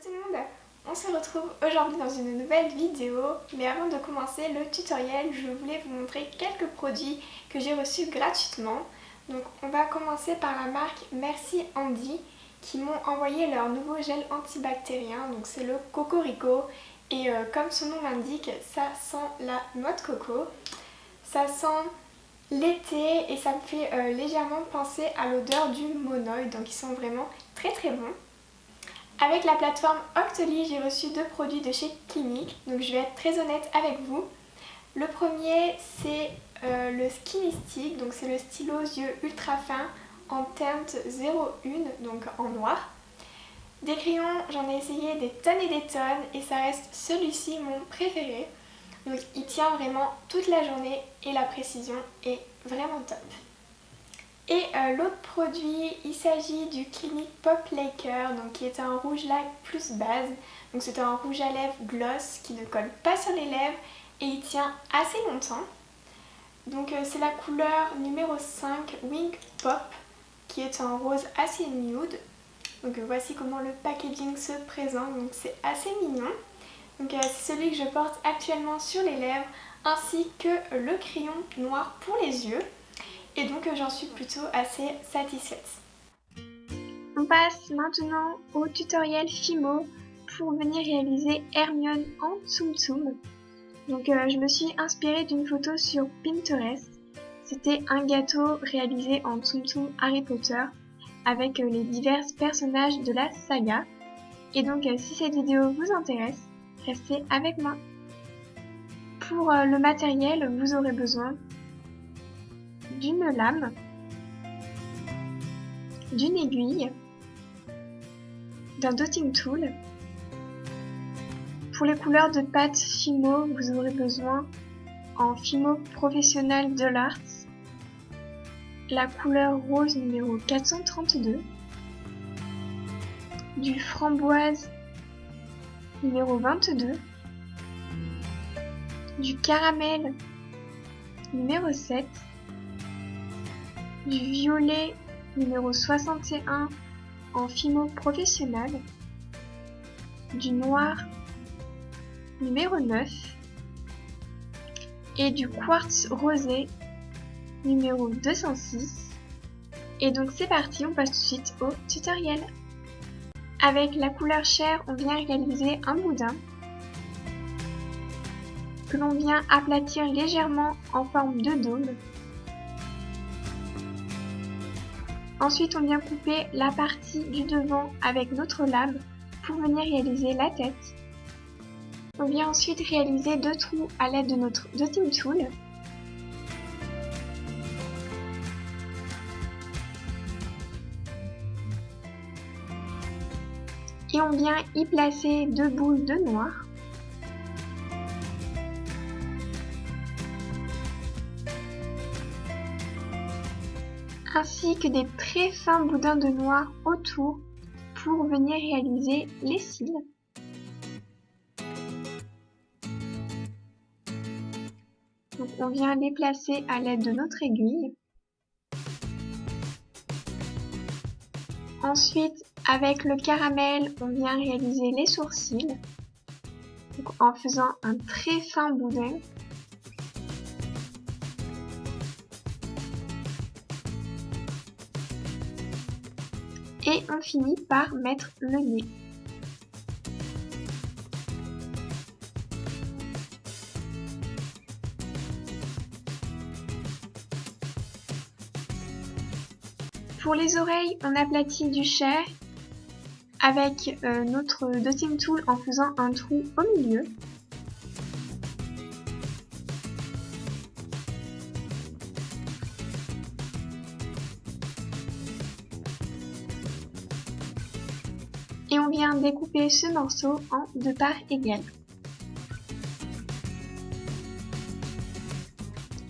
tout le monde, on se retrouve aujourd'hui dans une nouvelle vidéo, mais avant de commencer le tutoriel, je voulais vous montrer quelques produits que j'ai reçus gratuitement. Donc on va commencer par la marque Merci Handy qui m'ont envoyé leur nouveau gel antibactérien, donc c'est le Cocorico et comme son nom l'indique, ça sent la noix de coco, ça sent l'été et ça me fait légèrement penser à l'odeur du Monoï, donc ils sont vraiment très très bons. Avec la plateforme Octoly, j'ai reçu deux produits de chez Clinique, donc je vais être très honnête avec vous. Le premier, c'est le Skinny Stick, donc c'est le stylo yeux ultra fin en teinte 01, donc en noir. Des crayons, j'en ai essayé des tonnes et des tonnes et ça reste celui-ci mon préféré. Donc il tient vraiment toute la journée et la précision est vraiment top. Et l'autre produit, il s'agit du Clinique Pop Laker, donc qui est un rouge lac plus base. Donc c'est un rouge à lèvres gloss qui ne colle pas sur les lèvres et il tient assez longtemps. Donc c'est la couleur numéro 5 Wing Pop qui est un rose assez nude. Donc voici comment le packaging se présente, donc c'est assez mignon. Donc c'est celui que je porte actuellement sur les lèvres ainsi que le crayon noir pour les yeux. Et donc j'en suis plutôt assez satisfaite. On passe maintenant au tutoriel Fimo pour venir réaliser Hermione en Tsum Tsum. Donc je me suis inspirée d'une photo sur Pinterest. C'était un gâteau réalisé en Tsum Tsum Harry Potter avec les divers personnages de la saga. Et donc si cette vidéo vous intéresse, restez avec moi. Pour le matériel, vous aurez besoin d'une lame, d'une aiguille, d'un dotting tool. Pour les couleurs de pâte Fimo, vous aurez besoin en Fimo Professionnel de l'Art, la couleur rose numéro 432, du framboise numéro 22, du caramel numéro 7, du violet numéro 61 en Fimo Professionnel, du noir numéro 9 et du quartz rosé numéro 206. Et donc c'est parti, on passe tout de suite au tutoriel. Avec la couleur chair, on vient réaliser un boudin que l'on vient aplatir légèrement en forme de dôme. Ensuite, on vient couper la partie du devant avec notre lame pour venir réaliser la tête. On vient ensuite réaliser deux trous à l'aide de notre dotting tool. Et on vient y placer deux boules de noir. Ainsi que des très fins boudins de noir autour pour venir réaliser les cils. Donc on vient les placer à l'aide de notre aiguille. Ensuite, avec le caramel, on vient réaliser les sourcils. Donc, en faisant un très fin boudin. Et on finit par mettre le nez. Pour les oreilles, on aplatit du chair avec notre dotting tool en faisant un trou au milieu. Et on vient découper ce morceau en deux parts égales.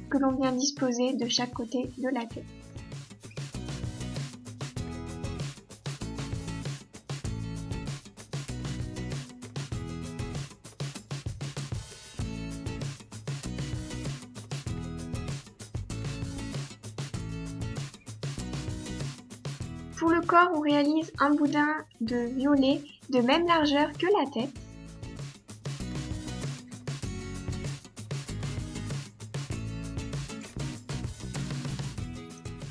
Que l'on vient disposer de chaque côté de la tête. Pour le corps, on réalise un boudin de violet de même largeur que la tête.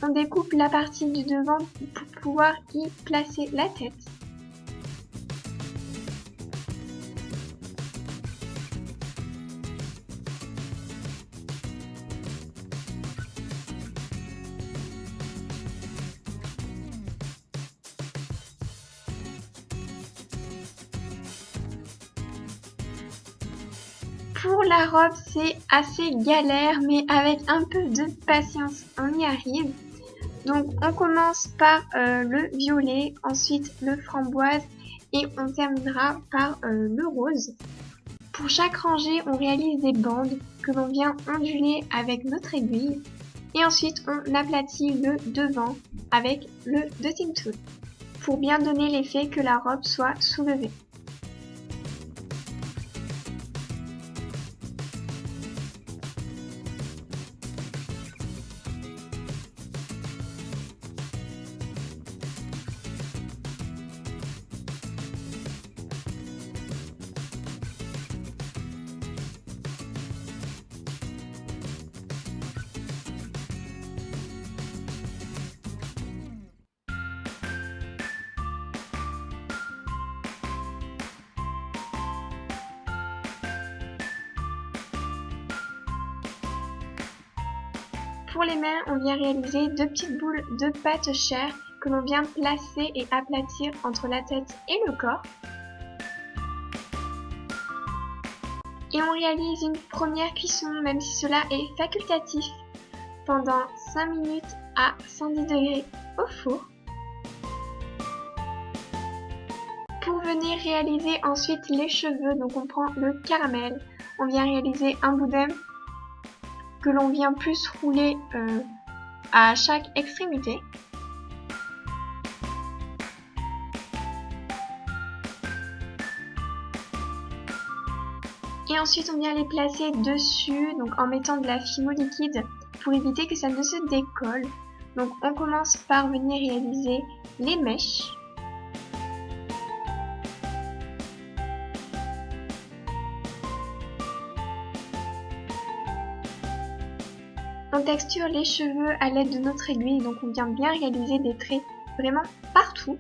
On découpe la partie du devant pour pouvoir y placer la tête. Pour la robe, c'est assez galère, mais avec un peu de patience, on y arrive. Donc on commence par le violet, ensuite le framboise et on terminera par le rose. Pour chaque rangée, on réalise des bandes que l'on vient onduler avec notre aiguille et ensuite on aplatit le devant avec le dotting tool pour bien donner l'effet que la robe soit soulevée. Pour les mains, on vient réaliser deux petites boules de pâte chair que l'on vient placer et aplatir entre la tête et le corps. Et on réalise une première cuisson, même si cela est facultatif, pendant 5 minutes à 110 degrés au four. Pour venir réaliser ensuite les cheveux, donc on prend le caramel, on vient réaliser un boudin que l'on vient plus rouler à chaque extrémité. Et ensuite on vient les placer dessus, donc en mettant de la fimo liquide pour éviter que ça ne se décolle. Donc on commence par venir réaliser les mèches. On texture les cheveux à l'aide de notre aiguille, donc on vient bien réaliser des traits vraiment partout.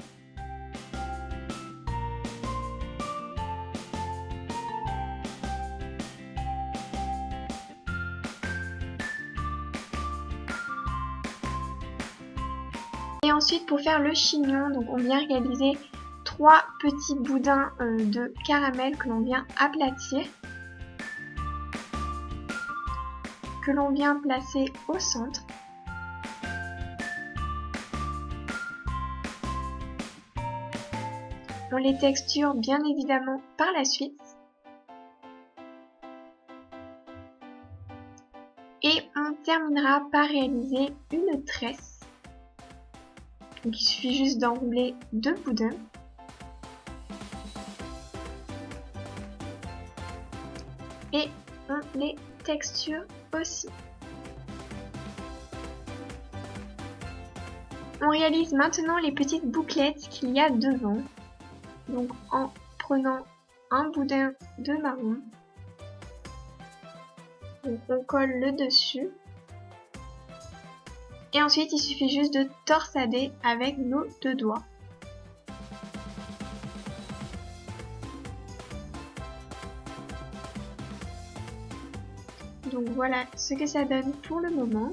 Et ensuite pour faire le chignon, donc on vient réaliser 3 petits boudins de caramel que l'on vient aplatir, que l'on vient placer au centre. On les texture bien évidemment par la suite. Et on terminera par réaliser une tresse. Donc il suffit juste d'enrouler 2 boudins. Et on les texture aussi. On réalise maintenant les petites bouclettes qu'il y a devant. Donc en prenant un boudin de marron, donc on colle le dessus. Et ensuite il suffit juste de torsader avec nos 2 doigts. Donc voilà ce que ça donne pour le moment.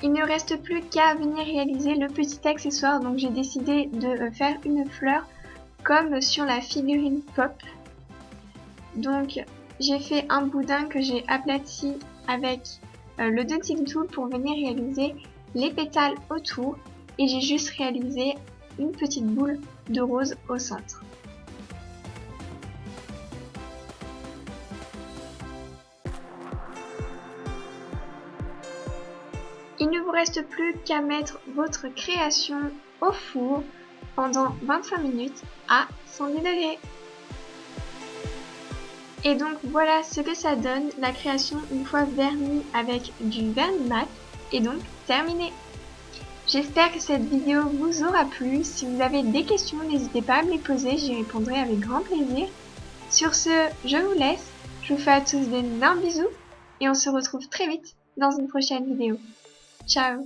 Il ne reste plus qu'à venir réaliser le petit accessoire, donc j'ai décidé de faire une fleur comme sur la figurine pop. Donc j'ai fait un boudin que j'ai aplati avec le dotting tool pour venir réaliser les pétales autour et j'ai juste réalisé une petite boule de rose au centre. Il ne vous reste plus qu'à mettre votre création au four pendant 25 minutes à 110 degrés. Et donc voilà ce que ça donne, la création une fois vernie avec du vernis mat est donc terminée. J'espère que cette vidéo vous aura plu. Si vous avez des questions, n'hésitez pas à me les poser, j'y répondrai avec grand plaisir. Sur ce, je vous laisse, je vous fais à tous d'énormes bisous et on se retrouve très vite dans une prochaine vidéo. Ciao!